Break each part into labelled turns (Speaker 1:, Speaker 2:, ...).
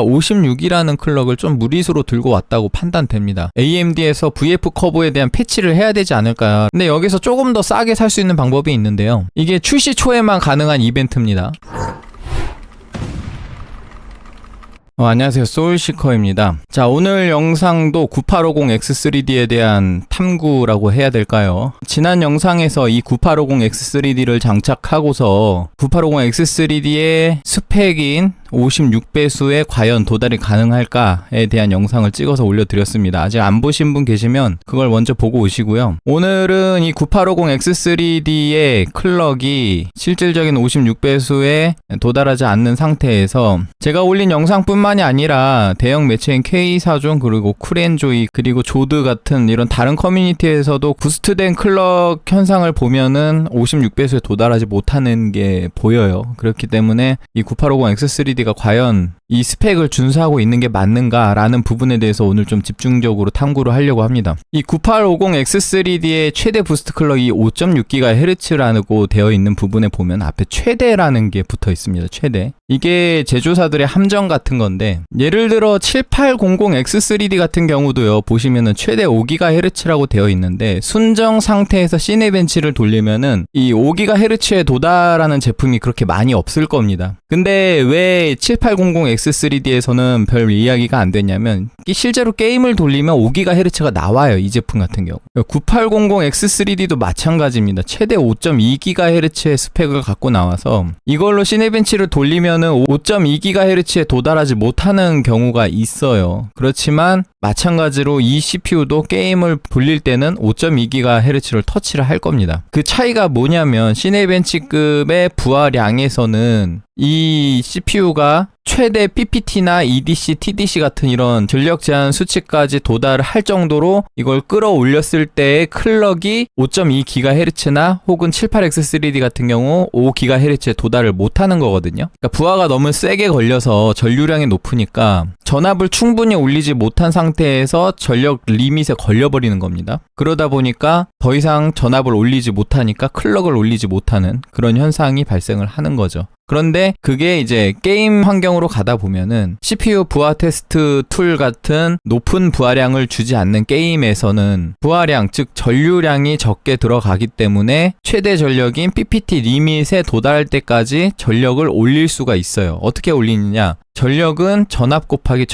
Speaker 1: 56이라는 클럭을 좀 무리수로 들고 왔다고 판단됩니다. AMD에서 VF 커브에 대한 패치를 해야 되지 않을까. 근데 여기서 조금 더 싸게 살 수 있는 방법이 있는데요. 이게 출시 초에만 가능한 이벤트입니다. 안녕하세요, 소울시커입니다. 자, 오늘 영상도 9850X3D에 대한 탐구라고 해야 될까요? 지난 영상에서 이 9850X3D를 장착하고서 9850X3D의 스펙인 56배수에 과연 도달이 가능할까에 대한 영상을 찍어서 올려드렸습니다. 아직 안 보신 분 계시면 그걸 먼저 보고 오시고요. 오늘은 이 9850X3D의 클럭이 실질적인 56배수에 도달하지 않는 상태에서 제가 올린 영상뿐만이 아니라 대형 매체인 K사종 그리고 쿨앤조이 그리고 조드 같은 이런 다른 커뮤니티에서도 부스트된 클럭 현상을 보면은 56배수에 도달하지 못하는 게 보여요. 그렇기 때문에 이 9850X3D 가 과연 이 스펙을 준수하고 있는 게 맞는가라는 부분에 대해서 오늘 좀 집중적으로 탐구를 하려고 합니다. 이 9850X3D의 최대 부스트 클럭이 5.6GHz라고 되어 있는 부분에 보면 앞에 최대라는 게 붙어 있습니다. 최대. 이게 제조사들의 함정 같은 건데 예를 들어 7800X3D 같은 경우도요. 보시면은 최대 5GHz라고 되어 있는데 순정 상태에서 시네벤치를 돌리면은 이 5GHz에 도달하는 제품이 그렇게 많이 없을 겁니다. 근데 왜 7800X3D에서는 별 이야기가 안 됐냐면 실제로 게임을 돌리면 5GHz가 나와요. 이 제품 같은 경우. 9800X3D도 마찬가지입니다. 최대 5.2GHz의 스펙을 갖고 나와서 이걸로 시네벤치를 돌리면은 5.2GHz에 도달하지 못하는 경우가 있어요. 그렇지만 마찬가지로 이 CPU도 게임을 돌릴 때는 5.2GHz를 터치를 할 겁니다. 그 차이가 뭐냐면 시네벤치급의 부하량에서는 이 CPU가 최대 PPT나 EDC, TDC 같은 이런 전력 제한 수치까지 도달을 할 정도로 이걸 끌어올렸을 때의 클럭이 5.2GHz나 혹은 78X3D 같은 경우 5GHz에 도달을 못하는 거거든요. 그러니까 부하가 너무 세게 걸려서 전류량이 높으니까 전압을 충분히 올리지 못한 상태에서 전력 리밋에 걸려버리는 겁니다. 그러다 보니까 더 이상 전압을 올리지 못하니까 클럭을 올리지 못하는 그런 현상이 발생을 하는 거죠. 그런데 그게 이제 게임 환경으로 가다 보면은 CPU 부하 테스트 툴 같은 높은 부하량을 주지 않는 게임에서는 부하량, 즉 전류량이 적게 들어가기 때문에 최대 전력인 PPT 리밋에 도달할 때까지 전력을 올릴 수가 있어요. 어떻게 올리느냐? 전력은 전압 곱하기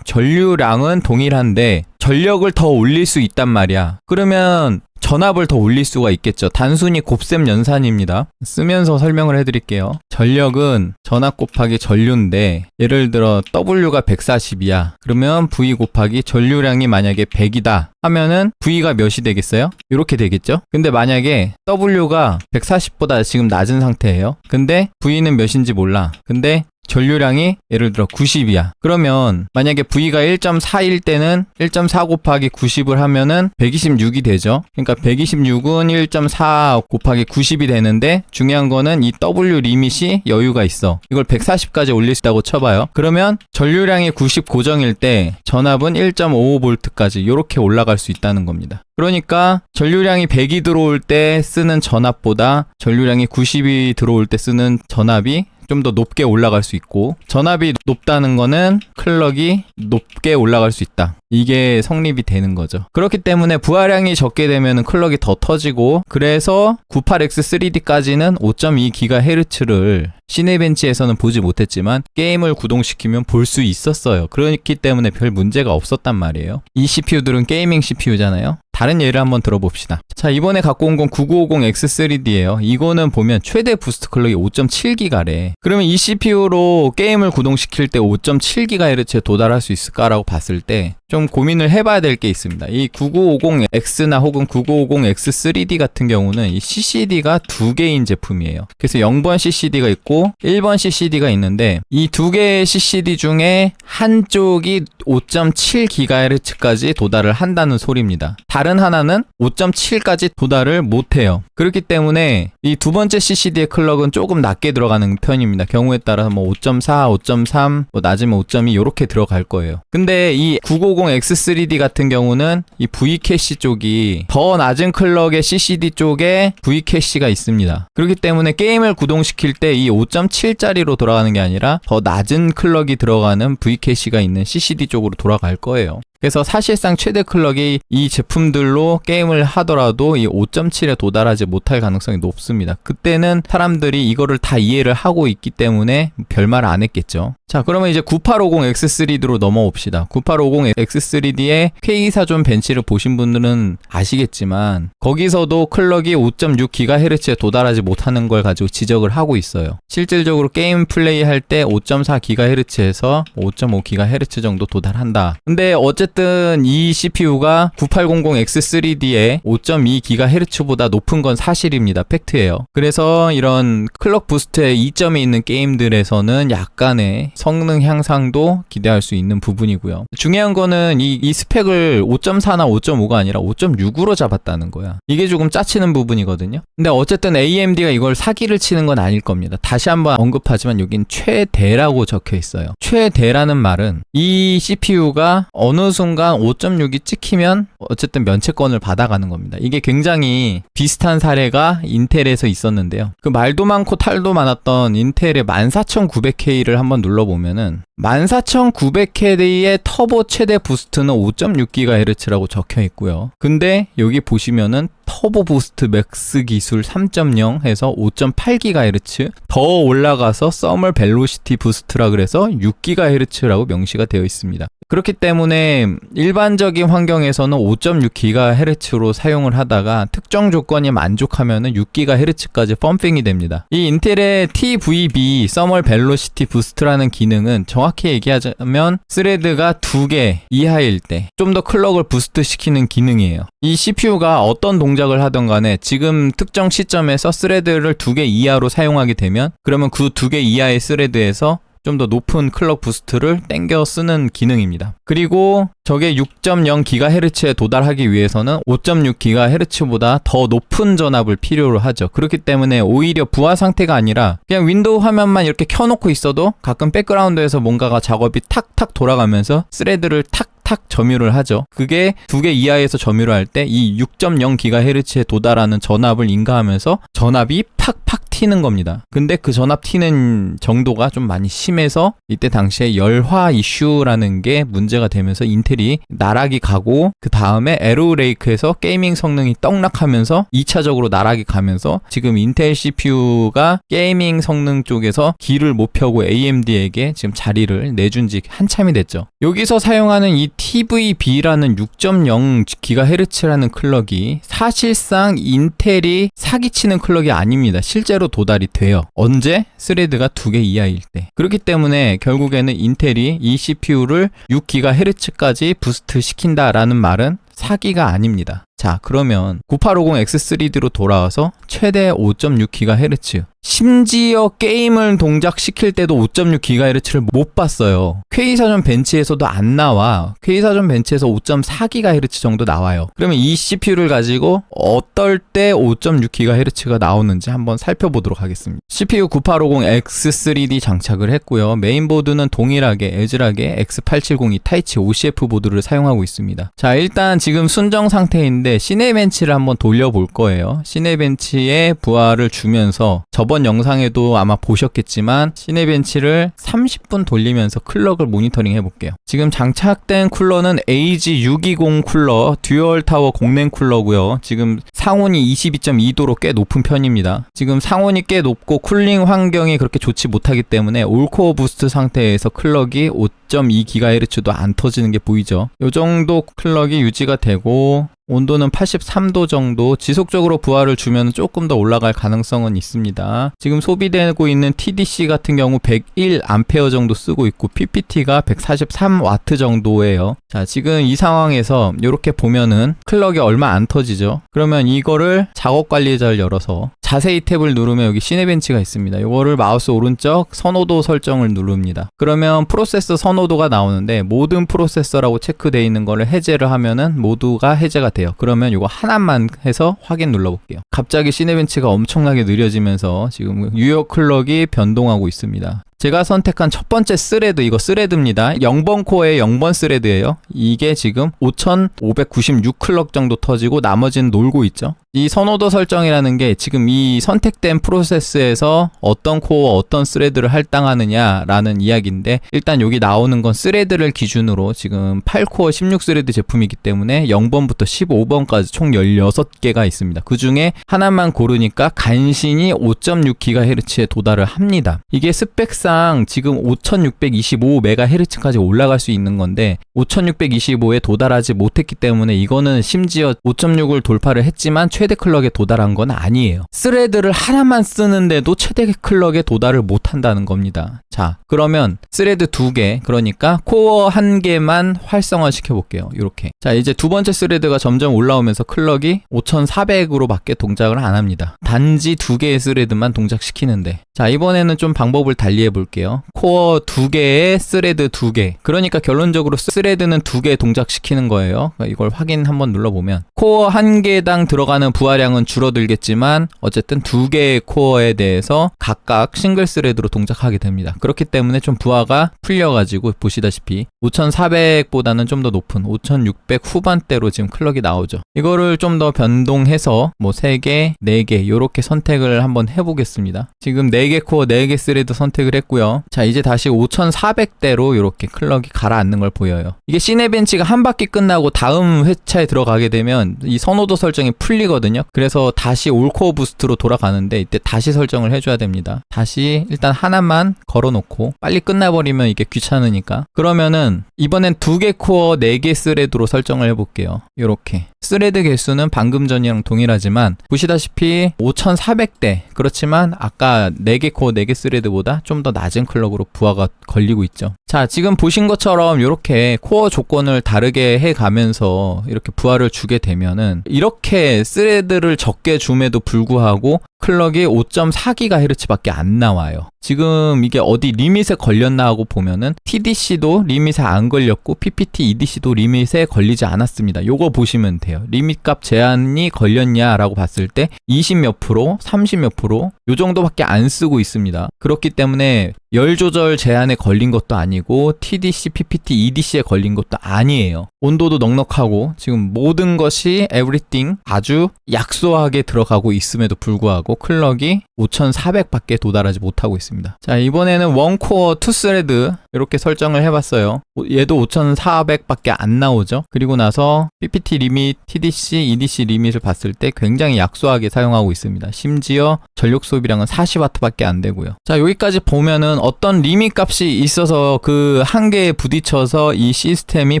Speaker 1: 전류량은 동일한데 전력을 더 올릴 수 있단 말이야. 그러면 전압을 더 올릴 수가 있겠죠. 단순히 곱셈 연산입니다. 쓰면서 설명을 해드릴게요. 전력은 전압 곱하기 전류인데 예를 들어 W가 140이야. 그러면 V 곱하기 전류량이 만약에 100이다 하면은 V가 몇이 되겠어요? 이렇게 되겠죠? 근데 만약에 W가 140보다 지금 낮은 상태예요. 근데 V는 몇인지 몰라. 근데 전류량이 예를 들어 90이야. 그러면 만약에 V가 1.4일 때는 1.4 곱하기 90을 하면은 126이 되죠. 그러니까 126은 1.4 곱하기 90이 되는데 중요한 거는 이 W 리밋이 여유가 있어. 이걸 140까지 올릴 수 있다고 쳐봐요. 그러면 전류량이 90 고정일 때 전압은 1.55V까지 이렇게 올라갈 수 있다는 겁니다. 그러니까 전류량이 100이 들어올 때 쓰는 전압보다 전류량이 90이 들어올 때 쓰는 전압이 좀 더 높게 올라갈 수 있고 전압이 높다는 거는 클럭이 높게 올라갈 수 있다. 이게 성립이 되는 거죠. 그렇기 때문에 부하량이 적게 되면 클럭이 더 터지고 그래서 98X3D까지는 5.2GHz를 시네벤치에서는 보지 못했지만 게임을 구동시키면 볼 수 있었어요. 그렇기 때문에 별 문제가 없었단 말이에요. 이 CPU들은 게이밍 CPU잖아요. 다른 예를 한번 들어봅시다. 자, 이번에 갖고 온 건 9950X3D예요. 이거는 보면 최대 부스트 클럭이 5.7GHz래. 그러면 이 CPU로 게임을 구동시킬 때 5.7GHz에 도달할 수 있을까라고 봤을 때 좀 고민을 해봐야 될 게 있습니다. 이 9950X나 혹은 9950X3D 같은 경우는 이 CCD가 두 개인 제품이에요. 그래서 0번 CCD가 있고 1번 CCD가 있는데 이 두 개의 CCD 중에 한쪽이 5.7GHz까지 도달을 한다는 소리입니다. 다른 하나는 5.7까지 도달을 못해요. 그렇기 때문에 이 두 번째 CCD의 클럭은 조금 낮게 들어가는 편입니다. 경우에 따라서 뭐 5.4, 5.3, 뭐 낮으면 5.2 이렇게 들어갈 거예요. 근데 이 950 980X3D 같은 경우는 이 V캐시 쪽이 더 낮은 클럭의 CCD 쪽에 V캐시가 있습니다. 그렇기 때문에 게임을 구동시킬 때 이 5.7짜리로 돌아가는 게 아니라 더 낮은 클럭이 들어가는 V캐시가 있는 CCD 쪽으로 돌아갈 거예요. 그래서 사실상 최대 클럭이 이 제품들로 게임을 하더라도 이 5.7에 도달하지 못할 가능성이 높습니다. 그때는 사람들이 이거를 다 이해를 하고 있기 때문에 별말 안 했겠죠. 자, 그러면 이제 9850X3D로 넘어옵시다. 9850X3D의 K2사존 벤치를 보신 분들은 아시겠지만 거기서도 클럭이 5.6GHz에 도달하지 못하는 걸 가지고 지적을 하고 있어요. 실질적으로 게임 플레이 할 때 5.4GHz에서 5.5GHz 정도 도달한다. 근데 어쨌든 이 CPU가 9800X3D의 5.2GHz보다 높은 건 사실입니다. 팩트예요. 그래서 이런 클럭 부스트에 이점이 있는 게임들에서는 약간의 성능 향상도 기대할 수 있는 부분이고요. 중요한 거는 이 스펙을 5.4나 5.5가 아니라 5.6으로 잡았다는 거야. 이게 조금 짜치는 부분이거든요. 근데 어쨌든 AMD가 이걸 사기를 치는 건 아닐 겁니다. 다시 한번 언급하지만 여긴 최대라고 적혀 있어요. 최대라는 말은 이 CPU가 어느 순간 5.6이 찍히면 어쨌든 면책권을 받아가는 겁니다. 이게 굉장히 비슷한 사례가 인텔에서 있었는데요. 그 말도 많고 탈도 많았던 인텔의 14900K를 한번 눌러보면은 14900K의 터보 최대 부스트는 5.6GHz라고 적혀 있고요. 근데 여기 보시면은 터보 부스트 맥스 기술 3.0 해서 5.8GHz 더 올라가서 서멀 벨로시티 부스트라 그래서 6GHz라고 명시가 되어 있습니다. 그렇기 때문에 일반적인 환경에서는 5.6GHz로 사용을 하다가 특정 조건이 만족하면은 6GHz까지 펌핑이 됩니다. 이 인텔의 TVB 서멀 벨로시티 부스트라는 기능은 정확히 얘기하자면 스레드가 2개 이하일 때 좀 더 클럭을 부스트 시키는 기능이에요. 이 CPU가 어떤 동작을 하던 간에 지금 특정 시점에서 스레드를 2개 이하로 사용하게 되면 그러면 그 2개 이하의 스레드에서 좀 더 높은 클럭 부스트를 땡겨 쓰는 기능입니다. 그리고 저게 6.0GHz에 도달하기 위해서는 5.6GHz보다 더 높은 전압을 필요로 하죠. 그렇기 때문에 오히려 부하 상태가 아니라 그냥 윈도우 화면만 이렇게 켜놓고 있어도 가끔 백그라운드에서 뭔가가 작업이 탁탁 돌아가면서 스레드를 탁 점유를 하죠. 그게 2개 이하에서 점유를 할 때 이 6.0GHz에 도달하는 전압을 인가하면서 전압이 팍팍 튀는 겁니다. 근데 그 전압 튀는 정도가 좀 많이 심해서 이때 당시에 열화 이슈라는 게 문제가 되면서 인텔이 나락이 가고 그 다음에 에로레이크에서 게이밍 성능이 떡락하면서 2차적으로 나락이 가면서 지금 인텔 CPU가 게이밍 성능 쪽에서 길을 못 펴고 AMD에게 지금 자리를 내준 지 한참이 됐죠. 여기서 사용하는 이 TVB라는 6.0GHz라는 클럭이 사실상 인텔이 사기치는 클럭이 아닙니다. 실제로 도달이 돼요. 언제? 스레드가 2개 이하일 때. 그렇기 때문에 결국에는 인텔이 이 CPU를 6GHz까지 부스트 시킨다라는 말은 사기가 아닙니다. 자, 그러면 9850X3D로 돌아와서 최대 5.6GHz 심지어 게임을 동작시킬 때도 5.6GHz를 못 봤어요. K2사전 벤치에서도 안 나와. K2사전 벤치에서 5.4GHz 정도 나와요. 그러면 이 CPU를 가지고 어떨 때 5.6GHz가 나오는지 한번 살펴보도록 하겠습니다. CPU 9850X3D 장착을 했고요. 메인보드는 동일하게 에즈락의 X870이 타이치 OCF 보드를 사용하고 있습니다. 자, 일단 지금 순정 상태인데 시네벤치를 한번 돌려볼 거예요. 시네벤치에 부하를 주면서 저번 영상에도 아마 보셨겠지만 시네벤치를 30분 돌리면서 클럭을 모니터링 해볼게요. 지금 장착된 쿨러는 AG620 쿨러 듀얼 타워 공랭 쿨러고요. 지금 상온이 22.2도로 꽤 높은 편입니다. 지금 상온이 꽤 높고 쿨링 환경이 그렇게 좋지 못하기 때문에 올코어 부스트 상태에서 클럭이 5.2GHz도 안 터지는 게 보이죠. 이 정도 클럭이 유지가 되고 온도는 83도 정도 지속적으로 부하를 주면 조금 더 올라갈 가능성은 있습니다. 지금 소비되고 있는 TDC 같은 경우 101A 정도 쓰고 있고 PPT가 143W 정도예요. 자, 지금 이 상황에서 이렇게 보면은 클럭이 얼마 안 터지죠. 그러면 이거를 작업 관리자를 열어서 자세히 탭을 누르면 여기 시네벤치가 있습니다. 이거를 마우스 오른쪽 선호도 설정을 누릅니다. 그러면 프로세서 선호도가 나오는데 모든 프로세서라고 체크되어 있는 거를 해제를 하면은 모두가 해제가 돼요. 그러면 이거 하나만 해서 확인 눌러볼게요. 갑자기 시네벤치가 엄청나게 느려지면서 지금 유효 클럭이 변동하고 있습니다. 제가 선택한 첫 번째 스레드, 이거 스레드입니다. 0번 코어의 0번 스레드예요. 이게 지금 5596 클럭 정도 터지고 나머지는 놀고 있죠. 이 선호도 설정이라는 게 지금 이 선택된 프로세스에서 어떤 코어, 어떤 스레드를 할당하느냐라는 이야기인데, 일단 여기 나오는 건 스레드를 기준으로 지금 8코어 16스레드 제품이기 때문에 0번부터 15번까지 총 16개가 있습니다. 그 중에 하나만 고르니까 간신히 5.6GHz에 도달을 합니다. 이게 스펙상 지금 5625MHz까지 올라갈 수 있는 건데 5625에 도달하지 못했기 때문에 이거는 심지어 5.6을 돌파를 했지만 최대 클럭에 도달한 건 아니에요. 스레드를 하나만 쓰는데도 최대 클럭에 도달을 못한다는 겁니다. 자, 그러면 스레드 2개, 그러니까 코어 1개만 활성화 시켜볼게요. 이렇게. 자, 이제 두 번째 스레드가 점점 올라오면서 클럭이 5400으로 밖에 동작을 안 합니다. 단지 2개의 스레드만 동작시키는데, 자, 이번에는 좀 방법을 달리 해볼게요. 코어 2개에 스레드 2개. 그러니까 결론적으로 스레드는 2개 동작시키는 거예요. 그러니까 이걸 확인 한번 눌러보면 코어 1개당 들어가는 부하량은 줄어들겠지만 어쨌든 2개의 코어에 대해서 각각 싱글 스레드로 동작하게 됩니다. 그렇기 때문에 좀 부하가 풀려가지고 보시다시피 5400보다는 좀 더 높은 5600 후반대로 지금 클럭이 나오죠. 이거를 좀 더 변동해서 뭐 3개, 4개 이렇게 선택을 한번 해보겠습니다. 지금 4개 코어, 4개 스레드 선택을 했고요. 자, 이제 다시 5400대로 이렇게 클럭이 가라앉는 걸 보여요. 이게 시네벤치가 한 바퀴 끝나고 다음 회차에 들어가게 되면 이 선호도 설정이 풀리거든요. 그래서 다시 올코어 부스트로 돌아가는데 이때 다시 설정을 해줘야 됩니다. 다시 일단 하나만 걸어놓고 빨리 끝나버리면 이게 귀찮으니까. 그러면은 이번엔 2개 코어 4개 스레드로 설정을 해볼게요. 요렇게. 스레드 개수는 방금 전이랑 동일하지만 보시다시피 5400대, 그렇지만 아까 4개 코어 4개 스레드보다 좀 더 낮은 클럭으로 부하가 걸리고 있죠. 자, 지금 보신 것처럼 이렇게 코어 조건을 다르게 해가면서 이렇게 부하를 주게 되면은 이렇게 스레드를 적게 줌에도 불구하고 클럭이 5.4GHz 밖에 안 나와요. 지금 이게 어디 리밋에 걸렸나 하고 보면은 TDC도 리밋에 안 걸렸고 PPT EDC도 리밋에 걸리지 않았습니다. 요거 보시면 돼요. 리밋 값 제한이 걸렸냐라고 봤을 때 20 몇 프로, 30 몇 프로 요 정도밖에 안 쓰고 있습니다. 그렇기 때문에 열 조절 제한에 걸린 것도 아니고 TDC, PPT, EDC에 걸린 것도 아니에요. 온도도 넉넉하고 지금 모든 것이 everything 아주 약소하게 들어가고 있음에도 불구하고 클럭이 5400밖에 도달하지 못하고 있습니다. 자, 이번에는 원코어 2스레드 이렇게 설정을 해봤어요. 얘도 5400밖에 안 나오죠. 그리고 나서 PPT 리밋, TDC, EDC 리밋을 봤을 때 굉장히 약소하게 사용하고 있습니다. 심지어 전력 소비량은 40W밖에 안 되고요. 자, 여기까지 보면은 어떤 리밋 값이 있어서 그 한계에 부딪혀서 이 시스템이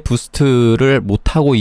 Speaker 1: 부스트를 못하고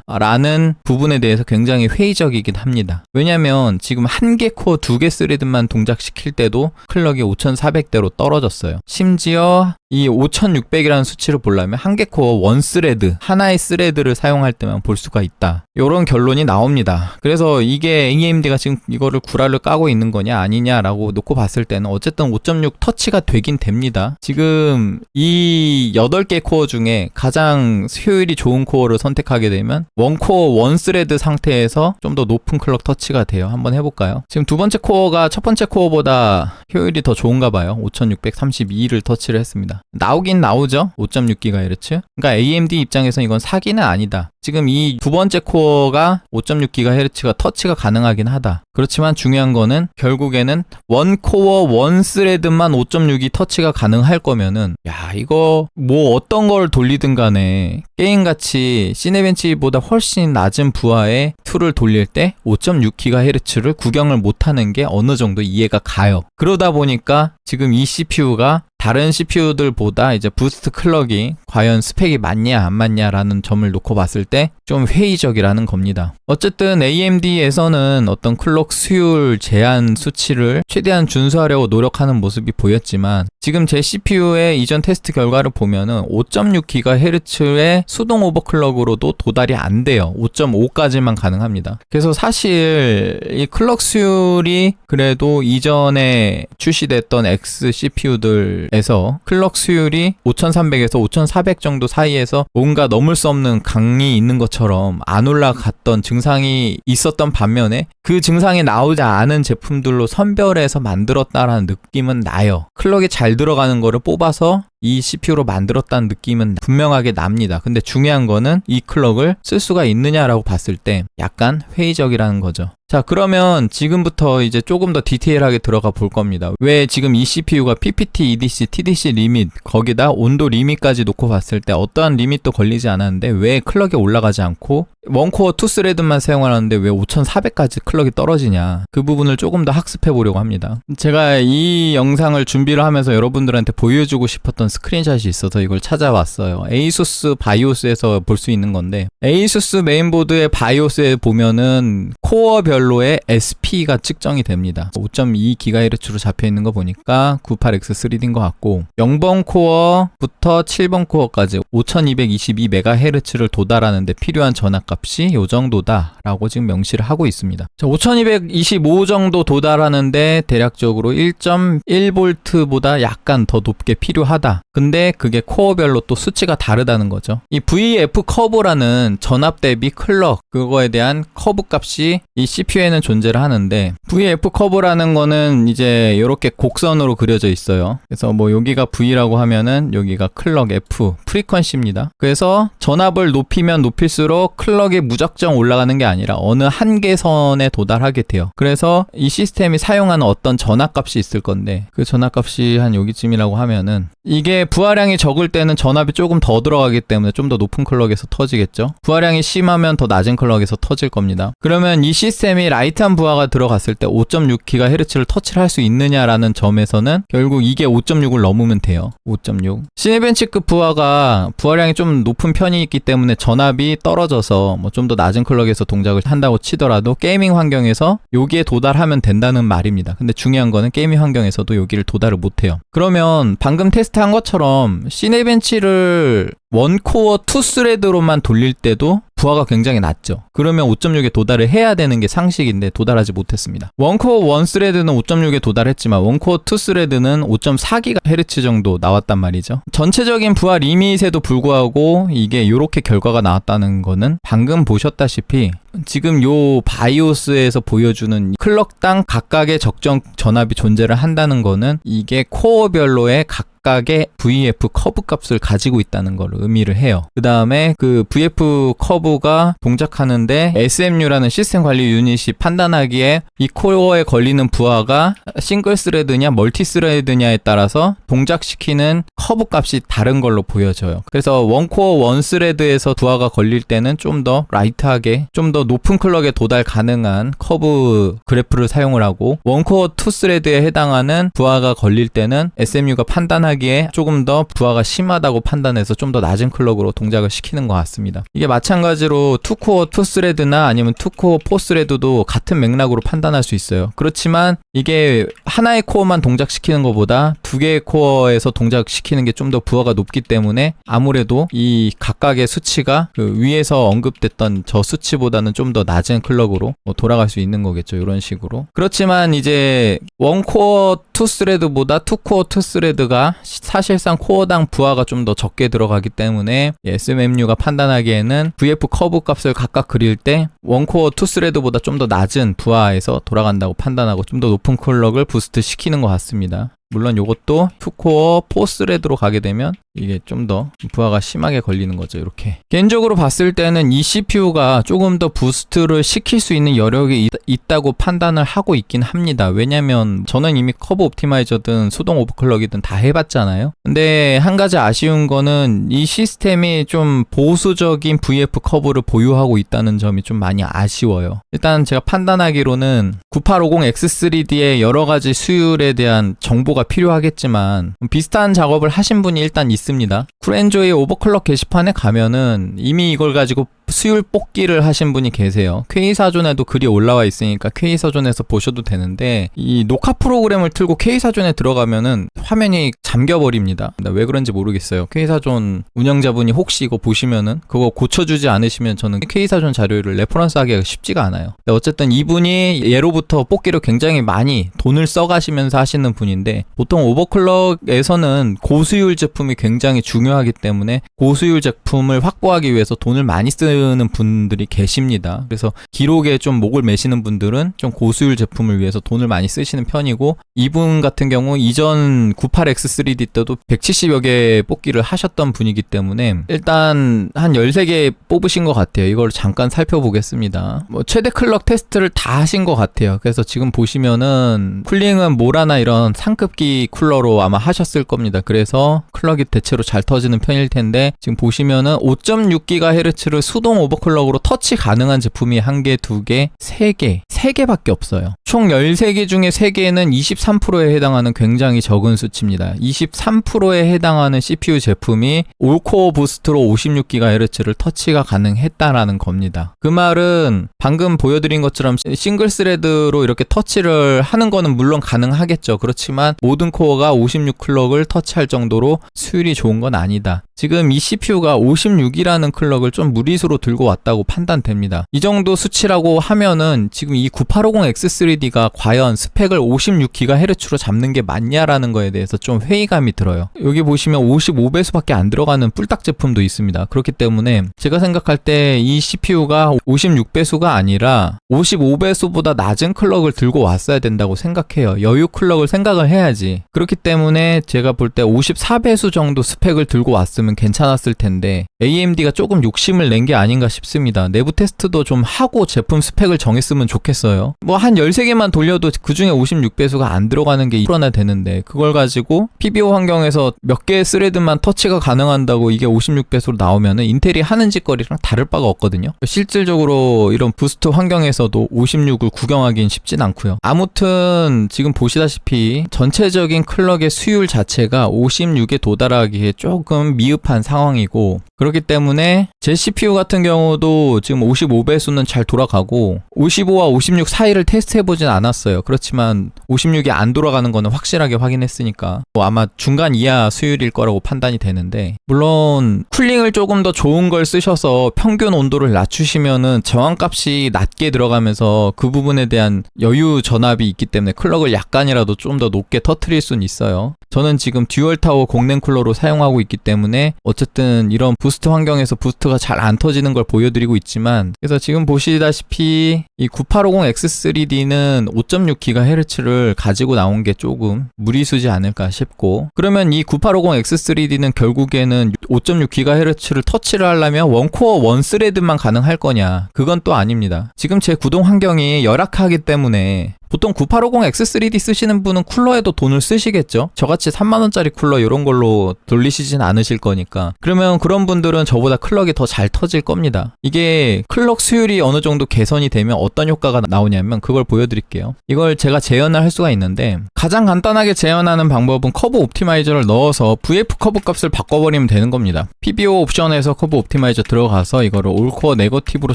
Speaker 1: 있다라는 부분에 대해서 굉장히 회의적이긴 합니다. 왜냐면 지금 한 개 코어 2개 스레드만 동작시킬 때도 클럭이 5400대로 떨어졌어요. 심지어 이 5600이라는 수치를 보려면 한 개 코어 원 스레드, 하나의 스레드를 사용할 때만 볼 수가 있다. 이런 결론이 나옵니다. 그래서 이게 AMD가 지금 이거를 구라를 까고 있는 거냐 아니냐라고 놓고 봤을 때는 어쨌든 5.6 터치가 되긴 됩니다. 지금 이 8개 코어 중에 가장 효율이 좋은 코어를 선택하게 되면 원코어 원 스레드 상태에서 좀 더 높은 클럭 터치가 돼요. 한번 해볼까요? 지금 두 번째 코어가 첫 번째 코어보다 효율이 더 좋은가 봐요. 5632를 터치를 했습니다. 나오긴 나오죠. 5.6GHz. 그러니까 AMD 입장에서 이건 사기는 아니다. 지금 이 두 번째 코어가 5.6GHz가 터치가 가능하긴 하다. 그렇지만 중요한 거는 결국에는 원 코어 원 스레드만 5.6이 터치가 가능할 거면은 야, 이거 뭐 어떤 걸 돌리든 간에 게임같이 시네벤치보다 훨씬 낮은 부하의 툴을 돌릴 때 5.6GHz를 구경을 못하는 게 어느 정도 이해가 가요. 그러다 보니까 지금 이 CPU가 다른 CPU들보다 이제 부스트 클럭이 과연 스펙이 맞냐 안 맞냐라는 점을 놓고 봤을 때 좀 회의적이라는 겁니다. 어쨌든 AMD에서는 어떤 클럭 수율 제한 수치를 최대한 준수하려고 노력하는 모습이 보였지만 지금 제 CPU의 이전 테스트 결과를 보면은 5.6GHz의 수동 오버클럭으로도 도달이 안 돼요. 5.5까지만 가능합니다. 그래서 사실 이 클럭 수율이 그래도 이전에 출시됐던 X CPU들 수율에서 클럭 수율이 5300에서 5400 정도 사이에서 뭔가 넘을 수 없는 강이 있는 것처럼 안 올라갔던 증상이 있었던 반면에 그 증상이 나오지 않은 제품들로 선별해서 만들었다라는 느낌은 나요. 클럭이 잘 들어가는 거를 뽑아서 이 CPU로 만들었다는 느낌은 분명하게 납니다. 근데 중요한 거는 이 클럭을 쓸 수가 있느냐라고 봤을 때 약간 회의적이라는 거죠. 자, 그러면 지금부터 이제 조금 더 디테일하게 들어가 볼 겁니다. 왜 지금 이 CPU가 PPT, EDC, TDC 리밋, 거기다 온도 리밋까지 놓고 봤을 때 어떠한 리밋도 걸리지 않았는데 왜 클럭이 올라가지 않고 원코어 2스레드만 사용하는데 왜 5400까지 클럭이 떨어지냐, 그 부분을 조금 더 학습해 보려고 합니다. 제가 이 영상을 준비를 하면서 여러분들한테 보여주고 싶었던 스크린샷이 있어서 이걸 찾아왔어요. ASUS 바이오스에서 볼 수 있는 건데, ASUS 메인보드의 바이오스에 보면은 코어별로의 SP가 측정이 됩니다. 5.2GHz로 잡혀 있는 거 보니까 98X3D인 것 같고, 0번 코어부터 7번 코어까지 5222MHz를 도달하는데 필요한 전압 값이 요 정도다라고 지금 명시를 하고 있습니다. 자, 5225 정도 도달하는데 대략적으로 1.1V보다 약간 더 높게 필요하다. 근데 그게 코어별로 또 수치가 다르다는 거죠. 이 VF 커브라는 전압 대비 클럭, 그거에 대한 커브 값이 이 CPU에는 존재를 하는데, VF 커브라는 거는 이제 이렇게 곡선으로 그려져 있어요. 그래서 뭐 여기가 V라고 하면은 여기가 클럭 F, 프리퀀시입니다. 그래서 전압을 높이면 높일수록 클럭이 무작정 올라가는 게 아니라 어느 한계선에 도달하게 돼요. 그래서 이 시스템이 사용하는 어떤 전압값이 있을 건데, 그 전압값이 한 여기쯤이라고 하면은, 이게 부하량이 적을 때는 전압이 조금 더 들어가기 때문에 좀 더 높은 클럭에서 터지겠죠. 부하량이 심하면 더 낮은 클럭에서 터질 겁니다. 그러면 이 시스템이 라이트한 부하가 들어갔을 때 5.6GHz를 터치를 할 수 있느냐라는 점에서는 결국 이게 5.6을 넘으면 돼요. 5.6. 시네벤치급 부하가 부하량이 좀 높은 편이 있기 때문에 전압이 떨어져서 뭐 좀 더 낮은 클럭에서 동작을 한다고 치더라도 게이밍 환경에서 여기에 도달하면 된다는 말입니다. 근데 중요한 거는 게이밍 환경에서도 여기를 도달을 못해요. 그러면 방금 테스트한 것처럼 시네벤치를 원코어 2스레드로만 돌릴 때도 부하가 굉장히 낮죠. 그러면 5.6에 도달을 해야 되는 게 상식인데 도달하지 못했습니다. 원코어 1스레드는 5.6에 도달했지만 원코어 2스레드는 5.4GHz 정도 나왔단 말이죠. 전체적인 부하 리밋에도 불구하고 이게 이렇게 결과가 나왔다는 거는 방금 보셨다시피 지금 요 바이오스에서 보여주는 클럭당 각각의 적정 전압이 존재를 한다는 거는 이게 코어별로의 각각의 VF 커브 값을 가지고 있다는 걸 의미를 해요. 그 다음에 그 VF 커브가 동작하는데 SMU라는 시스템 관리 유닛이 판단하기에 이 코어에 걸리는 부하가 싱글 스레드냐 멀티 스레드냐에 따라서 동작시키는 커브 값이 다른 걸로 보여져요. 그래서 원코어 1스레드에서 부하가 걸릴 때는 좀 더 라이트하게 좀 더 높은 클럭에 도달 가능한 커브 그래프를 사용을 하고, 원코어 2스레드에 해당하는 부하가 걸릴 때는 SMU가 판단하기에 조금 더 부하가 심하다고 판단해서 좀 더 낮은 클럭으로 동작을 시키는 것 같습니다. 이게 마찬가지로 2코어 2스레드나 아니면 2코어 4스레드도 같은 맥락으로 판단할 수 있어요. 그렇지만 이게 하나의 코어만 동작시키는 것보다 두 개의 코어에서 동작시키는 게 좀 더 부하가 높기 때문에 아무래도 이 각각의 수치가 그 위에서 언급됐던 저 수치보다는 좀 더 낮은 클럭으로 돌아갈 수 있는 거겠죠. 이런 식으로. 그렇지만 이제 원코어 2스레드보다 2코어 2스레드가 사실상 코어당 부하가 좀 더 적게 들어가기 때문에 SMU가 판단하기에는 VF 커브 값을 각각 그릴 때 원코어 2스레드보다 좀 더 낮은 부하에서 돌아간다고 판단하고 좀 더 높은 클럭을 부스트 시키는 것 같습니다. 물론 이것도 2코어 4스레드로 가게 되면 이게 좀 더 부하가 심하게 걸리는 거죠. 이렇게 개인적으로 봤을 때는 이 CPU가 조금 더 부스트를 시킬 수 있는 여력이 있다고 판단을 하고 있긴 합니다. 왜냐면 저는 이미 커브 옵티마이저든 수동 오버클럭이든 다 해봤잖아요. 근데 한 가지 아쉬운 거는 이 시스템이 좀 보수적인 VF 커브를 보유하고 있다는 점이 좀 많이 아쉬워요. 일단 제가 판단하기로는 9850X3D의 여러 가지 수율에 대한 정보가 필요하겠지만 비슷한 작업을 하신 분이 일단 있습니다. 쿨엔조이 오버클럭 게시판에 가면은 이미 이걸 가지고 수율 뽑기를 하신 분이 계세요. K사전에도 글이 올라와 있으니까 K사전에서 보셔도 되는데 이 녹화 프로그램을 틀고 K사전에 들어가면은 화면이 잠겨버립니다. 왜 그런지 모르겠어요. K사전 운영자분이 혹시 이거 보시면은 그거 고쳐주지 않으시면 저는 K사전 자료를 레퍼런스 하기가 쉽지가 않아요. 어쨌든 이분이 예로부터 뽑기를 굉장히 많이 돈을 써가시면서 하시는 분인데 보통 오버클럭에서는 고수율 제품이 굉장히 중요하기 때문에 고수율 제품을 확보하기 위해서 돈을 많이 쓰는 분들이 계십니다. 그래서 기록에 좀 목을 매시는 분들은 좀 고수율 제품을 위해서 돈을 많이 쓰시는 편이고 이분 같은 경우 이전 98X3D 때도 170여 개 뽑기를 하셨던 분이기 때문에 일단 한 13개 뽑으신 것 같아요. 이걸 잠깐 살펴보겠습니다. 최대 클럭 테스트를 다 하신 것 같아요. 그래서 지금 보시면은 쿨링은 모라나 이런 상급기 쿨러로 아마 하셨을 겁니다. 그래서 클럭이 대체로 잘 터지는 편일 텐데 지금 보시면은 5.6GHz를 수동 오버클럭으로 터치 가능한 제품이 1개, 2개, 3개밖에 없어요. 총 13개 중에 3개는 23%에 해당하는 굉장히 적은 수치입니다. 23%에 해당하는 CPU 제품이 올코어 부스트로 56GHz를 터치가 가능했다라는 겁니다. 그 말은 방금 보여드린 것처럼 싱글 스레드로 이렇게 터치를 하는 거는 물론 가능하겠죠. 그렇지만 모든 코어가 56클럭을 터치할 정도로 수율이 좋은 건 아니다. 지금 이 CPU가 56이라는 클럭을 좀 무리수로 들고 왔다고 판단됩니다. 이 정도 수치라고 하면은 지금 이 9850X3D가 과연 스펙을 56GHz로 잡는 게 맞냐라는 거에 대해서 좀 회의감이 들어요. 여기 보시면 55배수밖에 안 들어가는 뿔딱 제품도 있습니다. 그렇기 때문에 제가 생각할 때 이 CPU가 56배수가 아니라 55배수보다 낮은 클럭을 들고 왔어야 된다고 생각해요. 여유 클럭을 생각을 해야지. 그렇기 때문에 제가 볼 때 54배수 정도 스펙을 들고 왔으면 괜찮았을 텐데 AMD가 조금 욕심을 낸 게 아닌가 싶습니다. 내부 테스트도 좀 하고 제품 스펙을 정했으면 좋겠어요. 뭐 한 13개만 돌려도 그 중에 56배수가 안 들어가는 게 1%나 되는데 그걸 가지고 PBO 환경에서 몇 개의 스레드만 터치가 가능한다고 이게 56배수로 나오면은 인텔이 하는 짓거리랑 다를 바가 없거든요. 실질적으로 이런 부스트 환경에서도 56을 구경하긴 쉽진 않고요. 아무튼 지금 보시다시피 전체적인 클럭의 수율 자체가 56에 도달하기에 조금 미흡한 상황이고 그렇기 때문에 제 CPU 같은 경우도 지금 55배수는 잘 돌아가고 55와 56 사이를 테스트해보진 않았어요. 그렇지만 56이 안 돌아가는 거는 확실하게 확인했으니까 아마 중간 이하 수율일 거라고 판단이 되는데 물론 쿨링을 조금 더 좋은 걸 쓰셔서 평균 온도를 낮추시면은 저항값이 낮게 들어가면서 그 부분에 대한 여유 전압이 있기 때문에 클럭을 약간이라도 좀 더 높게 터트릴 수는 있어요. 저는 지금 듀얼 타워 공랭 쿨러로 사용하고 있기 때문에 어쨌든 이런 부스트 환경에서 부스트가 잘 안 터지는 걸 보여드리고 있지만 그래서 지금 보시다시피 이 9850X3D는 5.6GHz를 가지고 나온 게 조금 무리수지 않을까 싶고 그러면 이 9850X3D는 결국에는 5.6GHz를 터치를 하려면 원코어 원스레드만 가능할 거냐 그건 또 아닙니다. 지금 제 구동 환경이 열악하기 때문에 보통 9850X3D 쓰시는 분은 쿨러에도 돈을 쓰시겠죠? 저같이 3만원짜리 쿨러 이런 걸로 돌리시진 않으실 거니까 그러면 그런 분들은 저보다 클럭이 더 잘 터질 겁니다. 이게 클럭 수율이 어느 정도 개선이 되면 어떤 효과가 나오냐면 그걸 보여드릴게요. 이걸 제가 재현을 할 수가 있는데 가장 간단하게 재현하는 방법은 커브 옵티마이저를 넣어서 VF 커브 값을 바꿔버리면 되는 겁니다. PBO 옵션에서 커브 옵티마이저 들어가서 이거를 올코어 네거티브로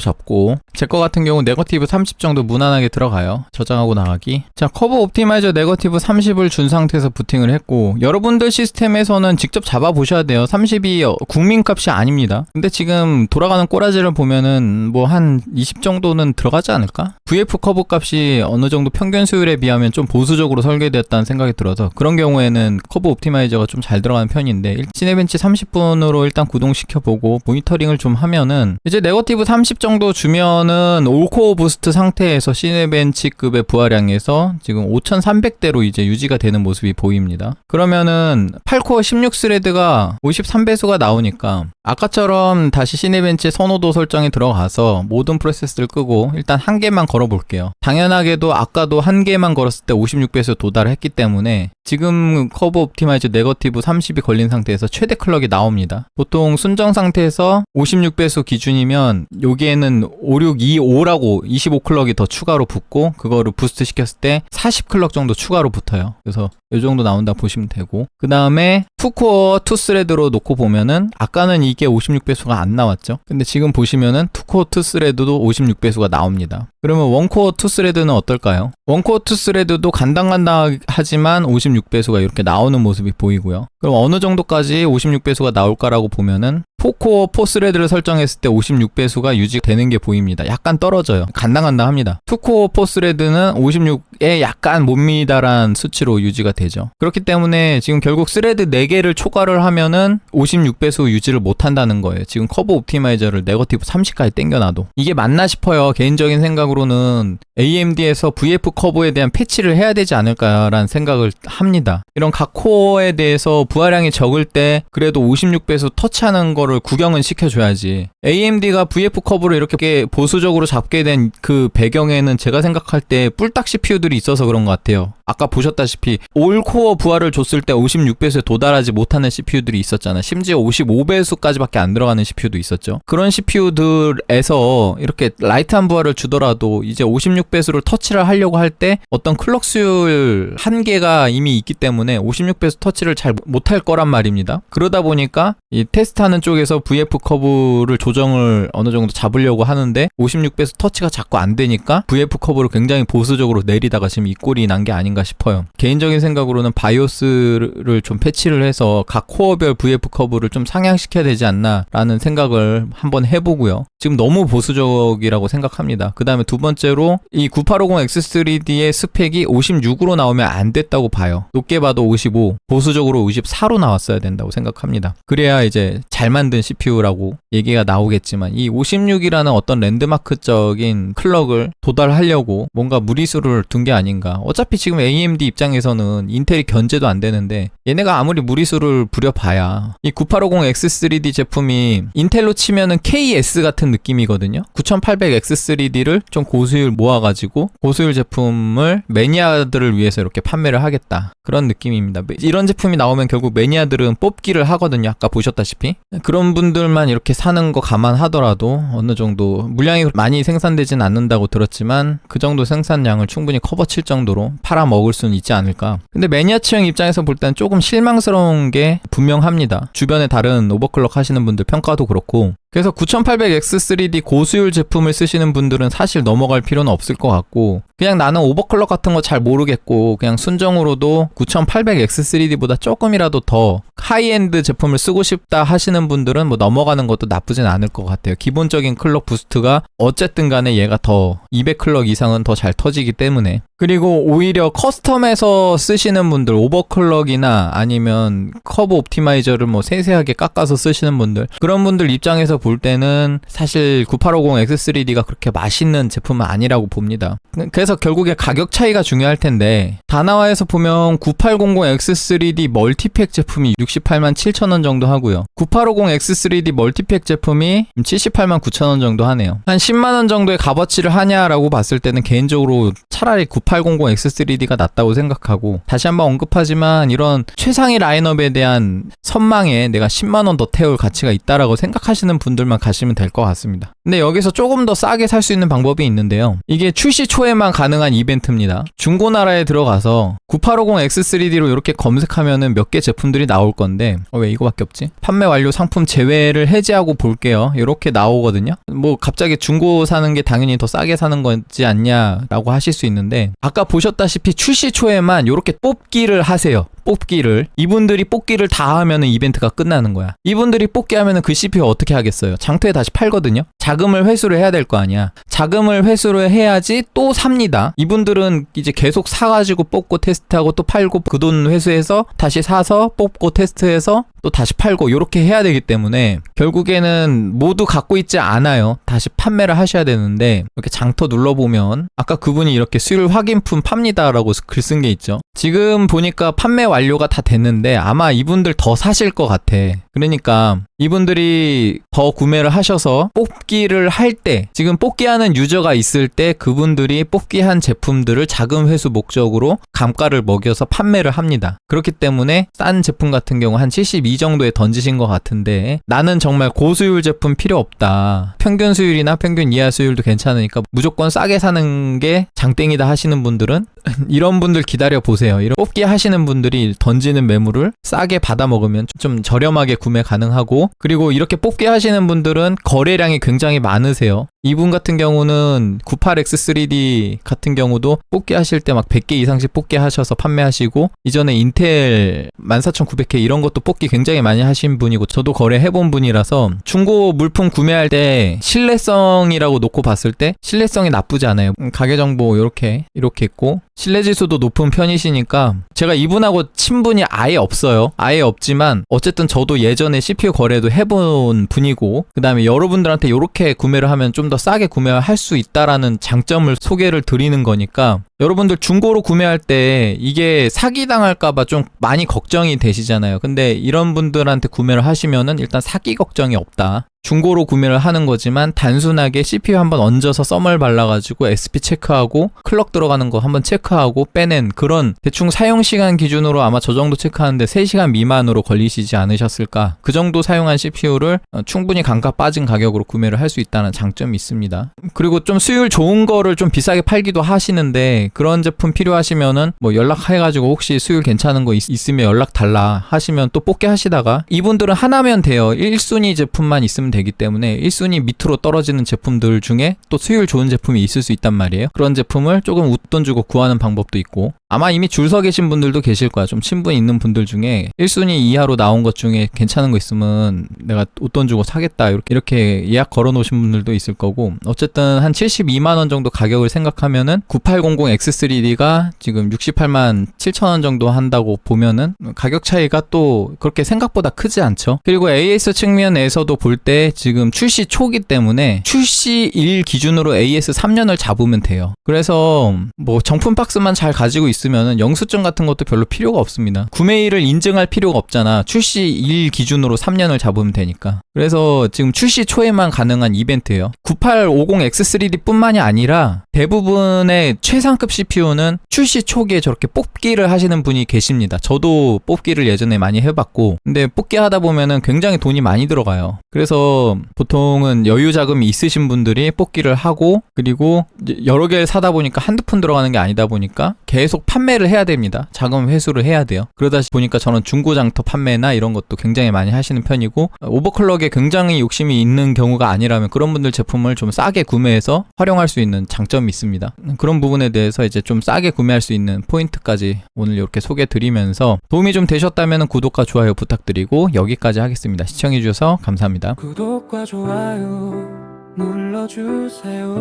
Speaker 1: 잡고 제 거 같은 경우 네거티브 30 정도 무난하게 들어가요. 저장하고 나가기. 자, 커브 옵티마이저 네거티브 30을 준 상태에서 부팅을 했고 여러분들 시스템에서는 직접 잡아보셔야 돼요. 30이 국민값이 아닙니다. 근데 지금 돌아가는 꼬라지를 보면은 뭐 한 20 정도는 들어가지 않을까? VF 커브 값이 어느 정도 평균 수율에 비하면 좀 보수적으로 설계됐다는 생각이 들어서 그런 경우에는 커브 옵티마이저가 좀 잘 들어가는 편인데 시네벤치 30분으로 일단 구동시켜보고 모니터링을 좀 하면은 이제 네거티브 30 정도 주면은 올코어 부스트 상태에서 시네벤치급의 부하량에서 지금 5300대로 이제 유지가 되는 모습이 보입니다. 그러면은 8코어 16스레드가 53배수가 나오니까 아까처럼 다시 시네벤치 선호도 설정에 들어가서 모든 프로세스를 끄고 일단 한 개만 걸어볼게요. 당연하게도 아까도 한 개만 걸었을 때 56배수 도달했기 때문에 지금 커브 옵티마이저 네거티브 30이 걸린 상태에서 최대 클럭이 나옵니다. 보통 순정 상태에서 56배수 기준이면 여기에는 5625라고 25클럭이 더 추가로 붙고 그거를 부스트 시켰을 때 40클럭 정도 추가로 붙어요. 그래서 이 정도 나온다 보시면 되고, 그 다음에 2코어 2스레드로 놓고 보면은 아까는 이게 56배수가 안 나왔죠. 근데 지금 보시면은 2코어 2스레드도 56배수가 나옵니다. 그러면 1코어 2스레드는 어떨까요? 1코어 2스레드도 간당간당하지만 56배수가 이렇게 나오는 모습이 보이고요. 그럼 어느 정도까지 56배수가 나올까라고 보면은 4코어 4스레드를 설정했을 때 56배수가 유지되는 게 보입니다. 약간 떨어져요. 간당간당합니다. 2코어 4스레드는 56에 약간 못 미달한 수치로 유지가 되죠. 그렇기 때문에 지금 결국 스레드 4개를 초과를 하면은 56배수 유지를 못한다는 거예요. 지금 커브 옵티마이저를 네거티브 30까지 땡겨놔도. 이게 맞나 싶어요. 개인적인 생각으로는 AMD에서 VF 커브에 대한 패치를 해야 되지 않을까라는 생각을 합니다. 이런 각 코어에 대해서 부하량이 적을 때 그래도 56배수 터치하는 거를 구경은 시켜줘야지. AMD가 VF 커브를 이렇게 보수적으로 잡게 된 그 배경에는 제가 생각할 때 뿔딱 CPU들이 있어서 그런 것 같아요. 아까 보셨다시피 올코어 부하를 줬을 때 56배수에 도달하지 못하는 CPU들이 있었잖아. 심지어 55배수까지밖에 안 들어가는 CPU도 있었죠. 그런 CPU들에서 이렇게 라이트한 부하를 주더라도 이제 56배수를 터치를 하려고 할 때 어떤 클럭 수율 한계가 이미 있기 때문에 56배수 터치를 잘 못할 거란 말입니다. 그러다 보니까 이 테스트하는 쪽에서 VF 커브를 조정을 어느 정도 잡으려고 하는데 56배수 터치가 자꾸 안 되니까 VF 커브를 굉장히 보수적으로 내리다가 지금 이 꼴이 난 게 아닌가 싶어요. 개인적인 생각으로는 바이오스를 좀 패치를 해서 각 코어별 VF 커브를 좀 상향시켜야 되지 않나 라는 생각을 한번 해보고요. 지금 너무 보수적이라고 생각합니다. 그 다음에 두 번째로 이 9850X3D의 스펙이 56으로 나오면 안 됐다고 봐요. 높게 봐도 55, 보수적으로 54로 나왔어야 된다고 생각합니다. 그래야 이제 잘 만든 CPU라고 얘기가 나오겠지만 이 56이라는 어떤 랜드마크적인 클럭을 도달하려고 뭔가 무리수를 둔 게 아닌가. 어차피 지금 AMD 입장에서는 인텔이 견제도 안 되는데 얘네가 아무리 무리수를 부려봐야 이 9850X3D 제품이 인텔로 치면은 KS 같은 느낌이거든요. 9800X3D를 좀 고수율 모아가지고 고수율 제품을 매니아들을 위해서 이렇게 판매를 하겠다. 그런 느낌입니다. 이런 제품이 나오면 결국 매니아들은 뽑기를 하거든요. 아까 보셨다시피. 그런 분들만 이렇게 사는 거 감안하더라도 어느 정도 물량이 많이 생산되진 않는다고 들었지만 그 정도 생산량을 충분히 커버칠 정도로 팔아먹을 수는 있지 않을까. 근데 매니아층 입장에서 볼 때는 조금 실망스러운 게 분명합니다. 주변에 다른 오버클럭 하시는 분들 평가도 그렇고. 그래서 9800X3D 고수율 제품을 쓰시는 분들은 사실 넘어갈 필요는 없을 것 같고 그냥 나는 오버클럭 같은 거 잘 모르겠고 그냥 순정으로도 9800X3D보다 조금이라도 더 하이엔드 제품을 쓰고 싶다 하시는 분들은 뭐 넘어가는 것도 나쁘진 않을 것 같아요. 기본적인 클럭 부스트가 어쨌든 간에 얘가 더 200클럭 이상은 더 잘 터지기 때문에. 그리고 오히려 커스텀에서 쓰시는 분들 오버클럭이나 아니면 커브 옵티마이저를 뭐 세세하게 깎아서 쓰시는 분들 그런 분들 입장에서 볼 때는 사실 9850X3D가 그렇게 맛있는 제품은 아니라고 봅니다. 그래서 결국에 가격 차이가 중요할 텐데 다나와에서 보면 9800X3D 멀티팩 제품이 68만 7천원 정도 하고요. 9850X3D 멀티팩 제품이 78만 9천원 정도 하네요. 한 10만원 정도의 값어치를 하냐라고 봤을 때는 개인적으로 차라리 9800X3D가 낫다고 생각하고 다시 한번 언급하지만 이런 최상위 라인업에 대한 선망에 내가 10만원 더 태울 가치가 있다라고 생각하시는 분들만 가시면 될 것 같습니다. 근데 여기서 조금 더 싸게 살 수 있는 방법이 있는데요. 이게 출시 초에만 가능한 이벤트입니다. 중고나라에 들어가서 9850X3D로 이렇게 검색하면은 몇 개 제품들이 나올 건데 왜 이거밖에 없지? 판매 완료 상품 제외를 해제하고 볼게요. 이렇게 나오거든요. 뭐 갑자기 중고 사는 게 당연히 더 싸게 사는 거지 않냐라고 하실 수 있는데 아까 보셨다시피 출시 초에만 이렇게 뽑기를 하세요. 뽑기를. 이분들이 뽑기를 다 하면은 이벤트가 끝나는 거야. 이분들이 뽑기 하면은 그 CPU 어떻게 하겠어요? 장터에 다시 팔거든요. 자금을 회수를 해야 될 거 아니야. 자금을 회수를 해야지 또 삽니다. 이분들은 이제 계속 사가지고 뽑고 테스트하고 또 팔고 그 돈 회수해서 다시 사서 뽑고 테스트해서 또 다시 팔고 이렇게 해야 되기 때문에 결국에는 모두 갖고 있지 않아요. 다시 판매를 하셔야 되는데 이렇게 장터 눌러보면 아까 그분이 이렇게 수율 확인품 팝니다라고 글 쓴 게 있죠. 지금 보니까 판매 완료가 다 됐는데 아마 이분들 더 사실 것 같아. 그러니까 이분들이 더 구매를 하셔서 뽑기를 할 때 지금 뽑기하는 유저가 있을 때 그분들이 뽑기한 제품들을 자금 회수 목적으로 감가를 먹여서 판매를 합니다. 그렇기 때문에 싼 제품 같은 경우 한 72 정도에 던지신 것 같은데 나는 정말 고수율 제품 필요 없다. 평균 수율이나 평균 이하 수율도 괜찮으니까 무조건 싸게 사는 게 장땡이다 하시는 분들은 이런 분들 기다려 보세요. 이런 뽑기 하시는 분들이 던지는 매물을 싸게 받아 먹으면 좀 저렴하게 구매 가능하고, 그리고 이렇게 뽑기 하시는 분들은 거래량이 굉장히 많으세요. 이분 같은 경우는 98X3D 같은 경우도 뽑기 하실 때 막 100개 이상씩 뽑기 하셔서 판매하시고, 이전에 인텔 14900K 이런 것도 뽑기 굉장히 많이 하신 분이고, 저도 거래해본 분이라서 중고 물품 구매할 때 신뢰성이라고 놓고 봤을 때 신뢰성이 나쁘지 않아요. 가계정보 이렇게 있고, 신뢰지수도 높은 편이시니까. 제가 이분하고 친분이 아예 없어요. 아예 없지만 어쨌든 저도 예전에 CPU 거래도 해본 분이고, 그 다음에 여러분들한테 이렇게 구매를 하면 좀 더 싸게 구매할 수 있다라는 장점을 소개를 드리는 거니까, 여러분들 중고로 구매할 때 이게 사기당할까봐 좀 많이 걱정이 되시잖아요. 근데 이런 분들한테 구매를 하시면은 일단 사기 걱정이 없다. 중고로 구매를 하는 거지만 단순하게 CPU 한번 얹어서 써멀 발라가지고 SP 체크하고 클럭 들어가는 거 한번 체크하고 빼낸, 그런 대충 사용시간 기준으로 아마 저 정도 체크하는데 3시간 미만으로 걸리시지 않으셨을까. 그 정도 사용한 CPU를 충분히 감가 빠진 가격으로 구매를 할 수 있다는 장점이 있습니다. 그리고 좀 수율 좋은 거를 좀 비싸게 팔기도 하시는데, 그런 제품 필요하시면은 뭐 연락해가지고 혹시 수율 괜찮은 거 있으면 연락 달라 하시면 또 뽑게 하시다가, 이분들은 하나면 돼요. 1순위 제품만 있으면 되기 때문에 1순위 밑으로 떨어지는 제품들 중에 또 수율 좋은 제품이 있을 수 있단 말이에요. 그런 제품을 조금 웃돈 주고 구하는 방법도 있고, 아마 이미 줄 서 계신 분들도 계실 거야. 좀 친분 있는 분들 중에 1순위 이하로 나온 것 중에 괜찮은 거 있으면 내가 웃돈 주고 사겠다, 이렇게 예약 걸어 놓으신 분들도 있을 거고, 어쨌든 한 72만원 정도 가격을 생각하면은 9800X3D가 지금 68만 7천원 정도 한다고 보면은 가격 차이가 또 그렇게 생각보다 크지 않죠. 그리고 AS 측면에서도 볼 때 지금 출시 초기 때문에 출시일 기준으로 AS 3년을 잡으면 돼요. 그래서 뭐 정품 박스만 잘 가지고 있으면은 영수증 같은 것도 별로 필요가 없습니다. 구매일을 인증할 필요가 없잖아. 출시일 기준으로 3년을 잡으면 되니까. 그래서 지금 출시 초에만 가능한 이벤트예요. 9850X3D 뿐만이 아니라 대부분의 최상급 CPU는 출시 초기에 저렇게 뽑기를 하시는 분이 계십니다. 저도 뽑기를 예전에 많이 해봤고, 근데 뽑기 하다 보면은 굉장히 돈이 많이 들어가요. 그래서 보통은 여유 자금이 있으신 분들이 뽑기를 하고, 그리고 여러 개를 사다 보니까 한두 푼 들어가는 게 아니다 보니까 계속 판매를 해야 됩니다. 자금 회수를 해야 돼요. 그러다 보니까 저는 중고장터 판매나 이런 것도 굉장히 많이 하시는 편이고, 오버클럭에 굉장히 욕심이 있는 경우가 아니라면 그런 분들 제품을 좀 싸게 구매해서 활용할 수 있는 장점이 있습니다. 그런 부분에 대해서 이제 좀 싸게 구매할 수 있는 포인트까지 오늘 이렇게 소개해 드리면서 도움이 좀 되셨다면 구독과 좋아요 부탁드리고 여기까지 하겠습니다. 시청해 주셔서 감사합니다.
Speaker 2: 구독과 좋아요 눌러주세요.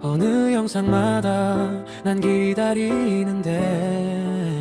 Speaker 2: 어느 영상마다 난 기다리는데